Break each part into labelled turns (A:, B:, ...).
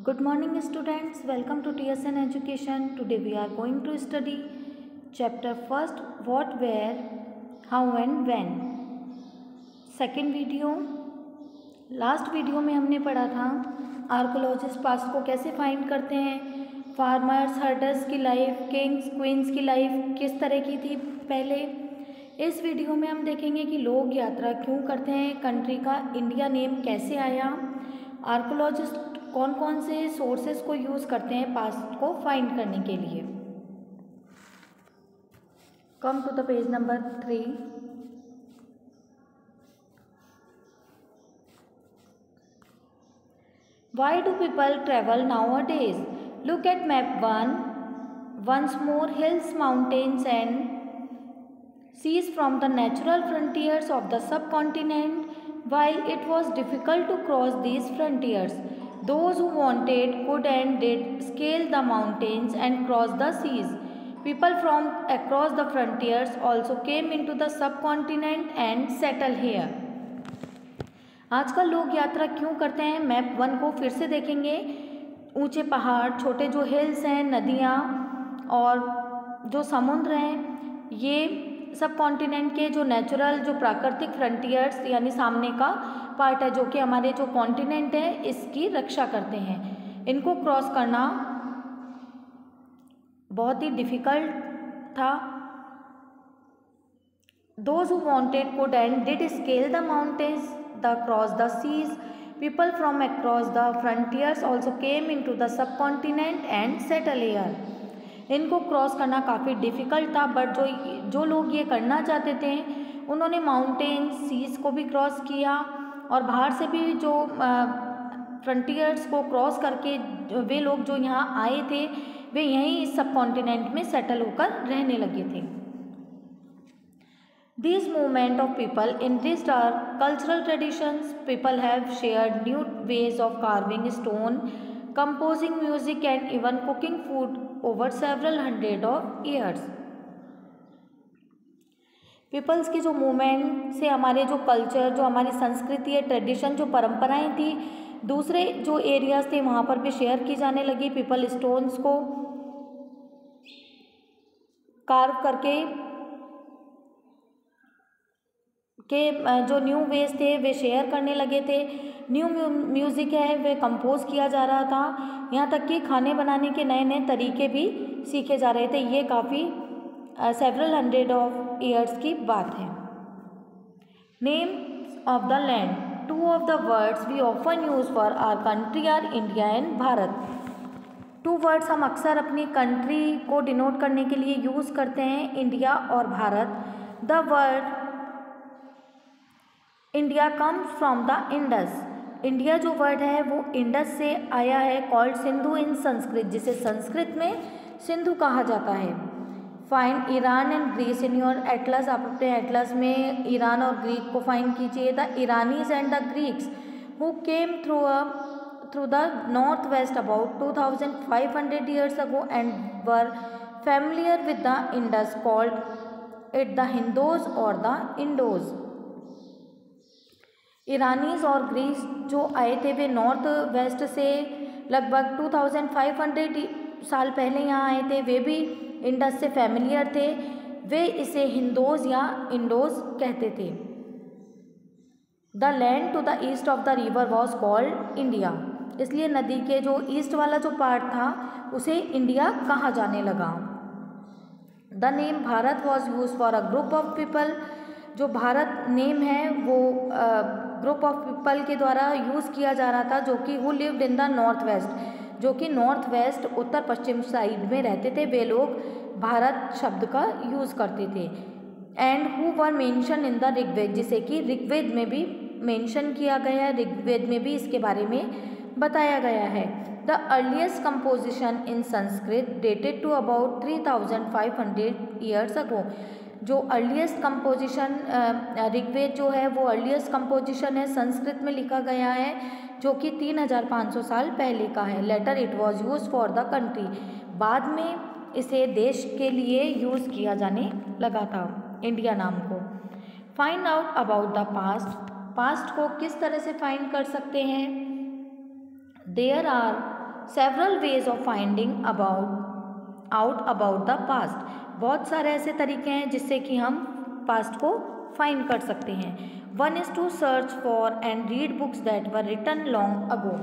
A: Good morning students, welcome to TSN Education. Today we are going to study chapter first, what, where, how and when. Second video, last video में हमने पढ़ा था archaeologist past को कैसे find करते हैं, farmers hertz की life, Kings queen's की लाइफ किस तरह की थी पहले। इस वीडियो में हम देखेंगे कि लोग यात्रा क्यों करते हैं, कंट्री का इंडिया नेम कैसे आया, आर्कोलॉजिस्ट कौन कौन से सोर्सेस को यूज़ करते हैं पास्ट को फाइंड करने के लिए। Come to the page number 3। Why do people travel nowadays? Look at map 1. Once more, hills, mountains and seas from the natural frontiers of the subcontinent. While it was difficult to cross these frontiers, those who wanted could and did scale the mountains and cross the seas. People from across the frontiers also came into the subcontinent and settled here. आजकल लोग यात्रा क्यों करते हैं, map 1 को फिर से देखेंगे। ऊंचे पहाड़, छोटे जो हिल्स हैं, नदियाँ और जो समुद्र हैं, ये सब कॉन्टिनेंट के जो नेचुरल जो प्राकृतिक फ्रंटियर्स यानी सामने का पार्ट है जो कि हमारे जो कॉन्टिनेंट है इसकी रक्षा करते हैं। इनको क्रॉस करना बहुत ही डिफ़िकल्ट था। Those who wanted could and did scale the mountains, cross the seas. People from across the frontiers also came into the subcontinent and settled here. इनको क्रॉस करना काफ़ी डिफ़िकल्ट था, बट जो लोग ये करना चाहते थे उन्होंने माउंटेन सीज को भी क्रॉस किया और बाहर से भी जो फ्रंटियर्स को क्रॉस करके वे लोग जो यहाँ आए थे वे यहीं इस सब कॉन्टिनेंट में सेटल होकर रहने लगे थे। These movement of people enriched our cultural traditions. People have shared new ways of carving stone, composing music and even cooking food over several hundred of years. Peoples की जो मूवमेंट से हमारे जो कल्चर, जो हमारी संस्कृति है, ट्रेडिशन, जो परंपराएं थी दूसरे जो एरियाज थे वहाँ पर भी शेयर की जाने लगी। पीपल स्टोन्स को कार्व करके के जो न्यू वेज थे वे शेयर करने लगे थे। न्यू म्यूज़िक है वे कंपोज किया जा रहा था। यहाँ तक कि खाने बनाने के नए नए तरीके भी सीखे जा रहे थे। ये काफ़ी सेवरल हंड्रेड ऑफ ईयर्स की बात है। Names of the land, two of the words we often use for our country are India and Bharat. Two words हम अक्सर अपनी कंट्री को डिनोट करने के लिए यूज़ करते हैं, इंडिया और Bharat. The word India comes from the Indus. India जो वर्ड है वो इंडस से आया है। कॉल्ड सिंधु इन संस्कृत, जिसे संस्कृत में सिंधु कहा जाता है। Find Iran and Greece in your atlas. आप अपने एटलस में ईरान और ग्रीक को फाइंड कीजिए। The Iranians and the Greeks who came through the north west about 2500 years ago and were familiar with the Indus called it the Hindos और the indoors. ईरानीज और Greece जो आए थे वे नॉर्थ वेस्ट से लगभग 2500 साल पहले यहाँ आए थे। वे भी इंडस से फैमिलियर थे। वे इसे हिंदोज या इंडोज कहते थे। The land to the east of the river was called India. इसलिए नदी के जो ईस्ट वाला जो पार्ट था उसे इंडिया कहा जाने लगा। The name Bharat was use for a group of people. जो भारत नेम है वो ग्रुप ऑफ पीपल के द्वारा यूज़ किया जा रहा था जो कि who lived in the north waste, जो कि नॉर्थ वेस्ट उत्तर पश्चिम साइड में रहते थे। वे लोग भारत शब्द का यूज़ करते थे। And who were mention in the Rigveda, जिसे कि ऋग्वेद में भी मेंशन किया गया है। ऋग्वेद में भी इसके बारे में बताया गया है। The earliest composition in Sanskrit dated to about 3500 years ago. जो अर्लीस्ट कंपोजिशन ऋग्वेद जो है वो अर्लीस्ट कंपोजिशन है, संस्कृत में लिखा गया है जो कि 3500 साल पहले का है। Later it was use for the country. बाद में इसे देश के लिए यूज़ किया जाने लगा था, इंडिया नाम को। Find out about the past. Past को किस तरह से फाइंड कर सकते हैं। There are several ways of finding out about the past. बहुत सारे ऐसे तरीके हैं जिससे कि हम पास्ट को फाइंड कर सकते हैं। One is to search for and read books that were written long ago.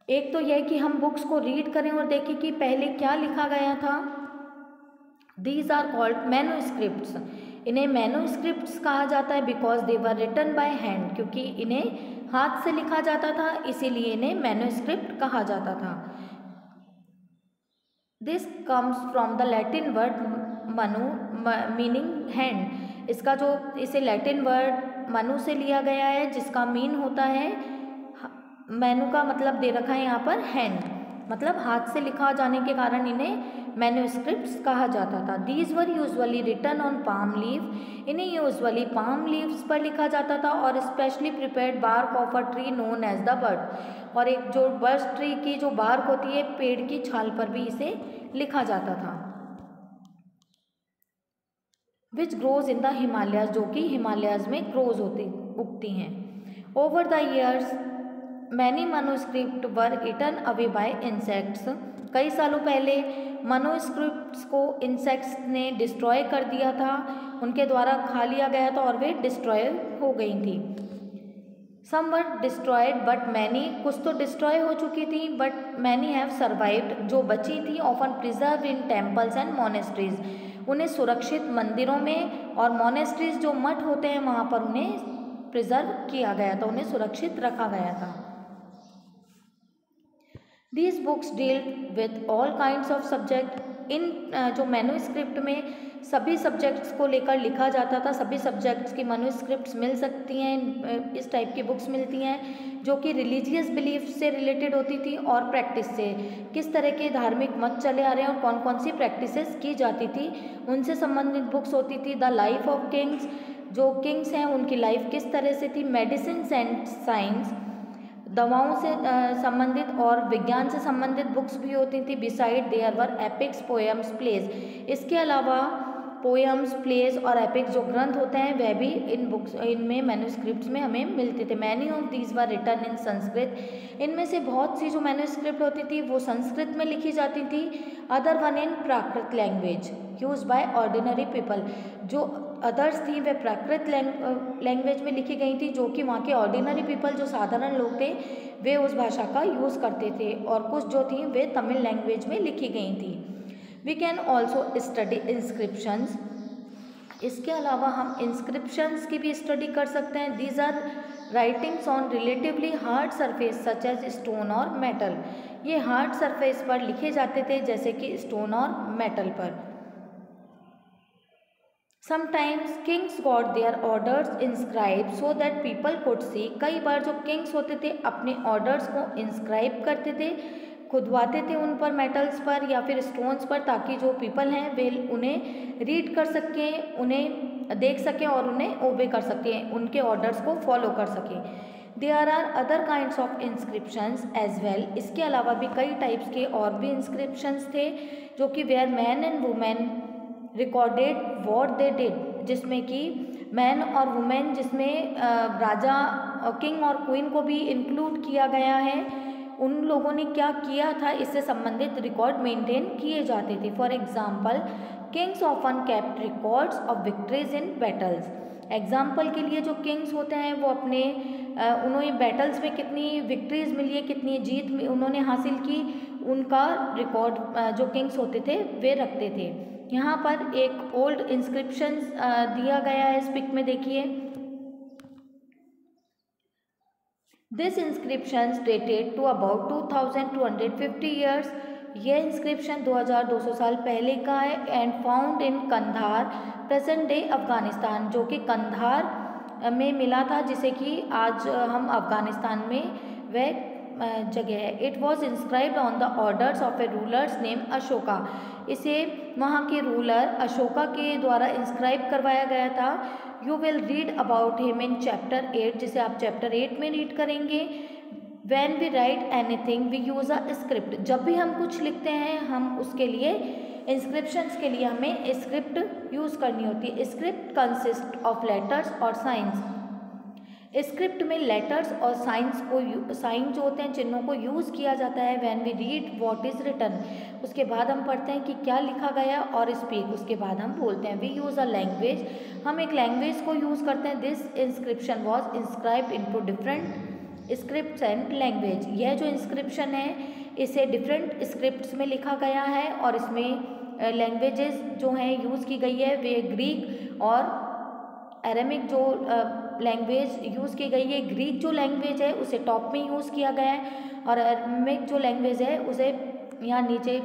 A: एक तो यह कि हम बुक्स को रीड करें और देखें कि पहले क्या लिखा गया था। These are called manuscripts. इन्हें मैन्युस्क्रिप्ट्स कहा जाता है because they were written by hand, क्योंकि इन्हें हाथ से लिखा जाता था, इसीलिए इन्हें मैन्युस्क्रिप्ट कहा जाता था। This comes from the Latin word Manu meaning hand. इसका जो इसे लैटिन वर्ड मनु से लिया गया है जिसका मीन होता है, मैनु का मतलब दे रखा है यहाँ पर हैंड, मतलब हाथ से लिखा जाने के कारण इन्हें मैन्युस्क्रिप्ट्स कहा जाता था। These were usually written on palm leave. इन्हें यूजुअली पाम लीव्स पर लिखा जाता था और specially prepared bark of a tree known as the birch. और एक जो बर्च ट्री की जो बार्क होती है, पेड़ की छाल पर भी इसे लिखा जाता था। Which grows in the Himalayas, जो कि हिमालयाज में ग्रोज उगती हैं। Over the years many manuscript were eaten away by insects. कई सालों पहले मैन्युस्क्रिप्ट्स को इंसेक्ट्स ने डिस्ट्रॉय कर दिया था, उनके द्वारा खा लिया गया था और वे डिस्ट्रॉय हो गई थी। सम वर डिस्ट्रॉयड बट मैनी, कुछ तो डिस्ट्रॉय हो चुकी थी बट मैनी हैव सर्वाइव्ड, जो बची थी often preserve in temples and monasteries. उन्हें सुरक्षित मंदिरों में और मोनेस्ट्रीज जो मठ होते हैं वहाँ पर उन्हें प्रिजर्व किया गया था, उन्हें सुरक्षित रखा गया था। These books deal with all kinds of subject। इन जो मैन्युस्क्रिप्ट में सभी सब्जेक्ट्स को लेकर लिखा जाता था, सभी सब्जेक्ट्स की मैन्युस्क्रिप्ट्स मिल सकती हैं, इस टाइप की बुक्स मिलती हैं जो कि रिलीजियस बिलीफ से रिलेटेड होती थी और प्रैक्टिस से, किस तरह के धार्मिक मत चले आ रहे हैं और कौन कौन सी प्रैक्टिसेस की जाती थी उनसे संबंधित बुक्स होती थी। द लाइफ ऑफ किंग्स, जो किंग्स हैं उनकी लाइफ किस तरह से थी। मेडिसिन एंड साइंस, दवाओं से संबंधित और विज्ञान से संबंधित बुक्स भी होती थी। Besides there were epics, poems, plays. इसके अलावा पोएम्स, प्लेज और एपिक्स जो ग्रंथ होते हैं वह भी इन बुक्स, इनमें मैन्युस्क्रिप्ट्स में हमें मिलते थे। Many of these were written in Sanskrit. इनमें से बहुत सी जो मैन्युस्क्रिप्ट होती थी वो संस्कृत में लिखी जाती थी। Other one in Prakrit language use by ordinary people. जो अदर्स थी वे प्राकृत लैंग्वेज में लिखी गई थी, जो कि वहाँ के ऑर्डिनरी पीपल जो साधारण लोग थे वे उस भाषा का यूज़ करते थे, और कुछ जो थी वे तमिल लैंग्वेज में लिखी गई थी। We can also study inscriptions. इसके अलावा हम इंस्क्रिप्शंस की भी स्टडी कर सकते हैं। These are writings on relatively hard surface such as stone और मेटल। ये हार्ड सरफेस पर लिखे जाते थे जैसे कि स्टोन और मेटल पर। Sometimes Kings got there orders inscribe so that people could see. कई बार जो किंग्स होते थे अपने ऑर्डर्स को इंस्क्राइब करते थे, खुदवाते थे उन पर मेटल्स पर या फिर स्टोन्स पर, ताकि जो पीपल हैं वे उन्हें रीड कर सकें, उन्हें देख सकें और उन्हें ओबे कर सकें, उनके ऑर्डर्स को फॉलो कर सकें। There are other kinds of inscriptions as well. इसके अलावा भी कई टाइप्स के और भी इंस्क्रिप्शंस थे जो कि where men and women recorded what they did, जिसमें कि मैन और वुमेन, जिसमें राजा, किंग और क्वीन को भी इंक्लूड किया गया है, उन लोगों ने क्या किया था इससे संबंधित रिकॉर्ड मेंटेन किए जाते थे। For example Kings often kept records of victories in battles. Example के लिए जो किंग्स होते हैं वो अपने उन्होंने बैटल्स में कितनी विक्ट्रीज मिली है, कितनी जीत उन्होंने हासिल की, उनका रिकॉर्ड जो किंग्स होते थे वे रखते थे। यहाँ पर एक ओल्ड इंस्क्रिप्शन दिया गया है, इस पिक में देखिए। This inscription dated to about 2250 years. यह इंस्क्रिप्शन 2200 साल पहले का है। And found in Kandahar present day Afghanistan, जो कि कंधार में मिला था, जिसे कि आज हम अफगानिस्तान में वह जगह है। It was inscribed on the orders of A rulers name Ashoka. इसे वहाँ के रूलर अशोका के द्वारा इंस्क्राइब करवाया गया था। You will read about him in chapter 8, जिसे आप चैप्टर 8 में रीड करेंगे। When we write anything we use a script. जब भी हम कुछ लिखते हैं हम उसके लिए इंस्क्रिप्शंस के लिए हमें स्क्रिप्ट यूज़ करनी होती है। स्क्रिप्ट कंसिस्ट ऑफ लेटर्स और साइंस। स्क्रिप्ट में लेटर्स और साइन जो होते हैं, चिन्हों को यूज़ किया जाता है when we read what is written. उसके बाद हम पढ़ते हैं कि क्या लिखा गया, और स्पीक, उसके बाद हम बोलते हैं। वी यूज़ अ लैंग्वेज, हम एक लैंग्वेज को यूज़ करते हैं। This inscription was inscribed into different scripts and language. यह जो इंस्क्रिप्शन है इसे डिफरेंट स्क्रिप्ट्स में लिखा गया है और इसमें लैंग्वेजेस जो हैं यूज़ की गई है वे ग्रीक और अरेमिक जो लैंग्वेज यूज़ की गई है। ग्रीक जो लैंग्वेज है उसे टॉप में यूज़ किया गया है और अरेमिक जो लैंग्वेज है उसे यहाँ नीचे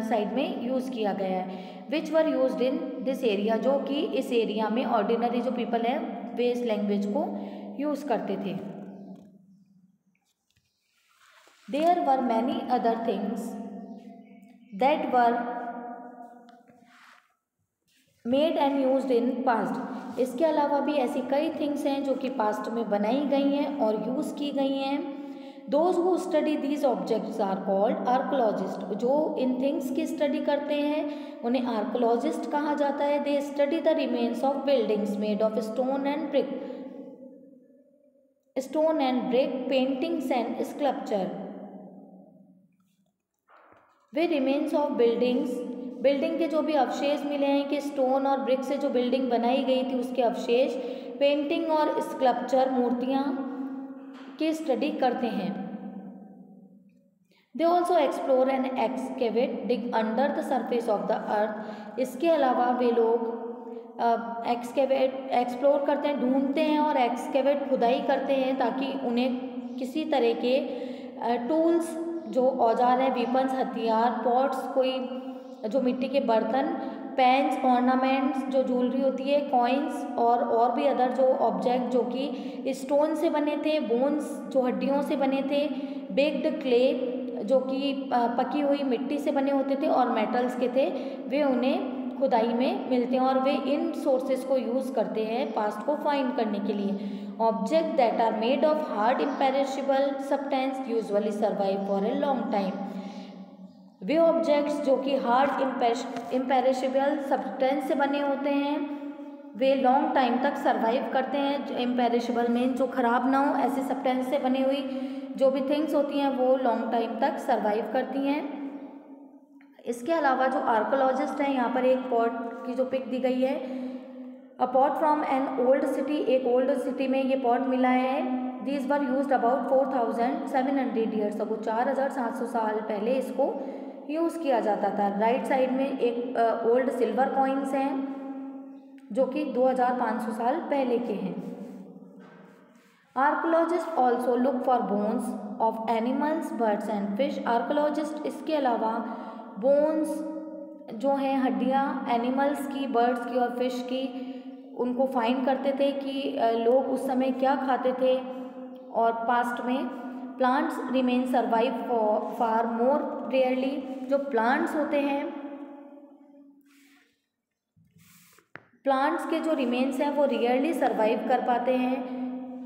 A: साइड में यूज़ किया गया है। Which were used in this area, जो कि इस एरिया में ऑर्डिनरी जो पीपल है वे इस लैंग्वेज को यूज़ करते थे। There were many other things that were made and used in past. इसके अलावा भी ऐसी कई थिंग्स हैं जो कि पास्ट में बनाई गई हैं और यूज़ की गई हैं। Those who study these objects are called archaeologist. जो इन थिंग्स की स्टडी करते हैं उन्हें आर्कोलॉजिस्ट कहा जाता है। They study the remains of buildings made of stone and brick, paintings and sculpture. Way remains of building के जो भी अवशेष मिले हैं कि स्टोन और ब्रिक से जो बिल्डिंग बनाई गई थी उसके अवशेष, पेंटिंग और स्कल्पचर, मूर्तियाँ की स्टडी करते हैं। They also explore and excavate, dig under the surface of the earth. इसके अलावा वे लोग एक्सप्लोर करते हैं, ढूंढते हैं और एक्सकेवेट, खुदाई करते हैं ताकि उन्हें किसी तरह के टूल्स, जो औजार हैं, वेपन्स, हथियार, पॉट्स, कोई जो मिट्टी के बर्तन, पेन्स, ऑर्नामेंट्स, जो ज्वेलरी होती है, कॉइन्स और भी अदर जो ऑब्जेक्ट जो कि स्टोन से बने थे, बोन्स जो हड्डियों से बने थे, बेक्ड क्ले जो कि पकी हुई मिट्टी से बने होते थे और मेटल्स के थे, वे उन्हें खुदाई में मिलते हैं और वे इन सोर्सेज को यूज़ करते हैं पास्ट को फाइंड करने के लिए। Object that are made of hard imperishable substance usually survive for a long time. वे ऑब्जेक्ट्स जो कि हार्ड इम्पेरिशेबल सब्सटेंस से बने होते हैं वे लॉन्ग टाइम तक सर्वाइव करते हैं। इम्पेरिशेबल मीन जो ख़राब ना हो, ऐसे सब्सटेंस से बनी हुई जो भी थिंग्स होती हैं वो लॉन्ग टाइम तक सर्वाइव करती हैं। इसके अलावा जो आर्कोलॉजिस्ट हैं, यहाँ पर एक पॉट की जो पिक दी गई है, अ pot from an old city, एक ओल्ड सिटी में ये पॉट मिला है। These were used about 4700 years ago, 4700 साल पहले इसको यूज़ किया जाता था। राइट साइड में एक ओल्ड सिल्वर कॉइन्स हैं जो कि 2500 साल पहले के हैं। Archaeologist also look for bones of animals, birds and fish. Archaeologist इसके अलावा बोन्स जो हैं, हड्डियाँ, एनिमल्स की, बर्ड्स की और फिश की, उनको फाइंड करते थे कि लोग उस समय क्या खाते थे। और पास्ट में प्लांट्स रिमेन सर्वाइव फार मोर रेयरली। जो प्लांट्स होते हैं, प्लांट्स के जो रिमेन्स हैं वो रेयरली सर्वाइव कर पाते हैं।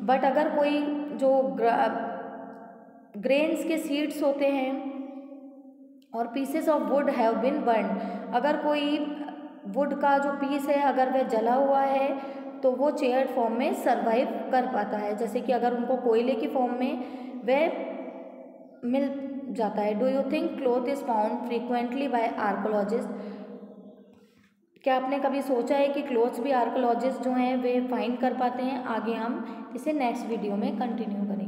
A: बट अगर कोई जो ग्रेन्स के सीड्स होते हैं और pieces of wood have been burn, अगर कोई वुड का जो पीस है अगर वह जला हुआ है तो वो चेयर्ड फॉर्म में सर्वाइव कर पाता है। जैसे कि अगर उनको कोयले की फॉर्म में वह मिल जाता है। Do you think cloth is found frequently by archaeologist? क्या आपने कभी सोचा है कि क्लॉथ्स भी आर्कोलॉजिस्ट जो हैं वे फाइंड कर पाते हैं? आगे हम इसे नेक्स्ट वीडियो में कंटिन्यू करेंगे।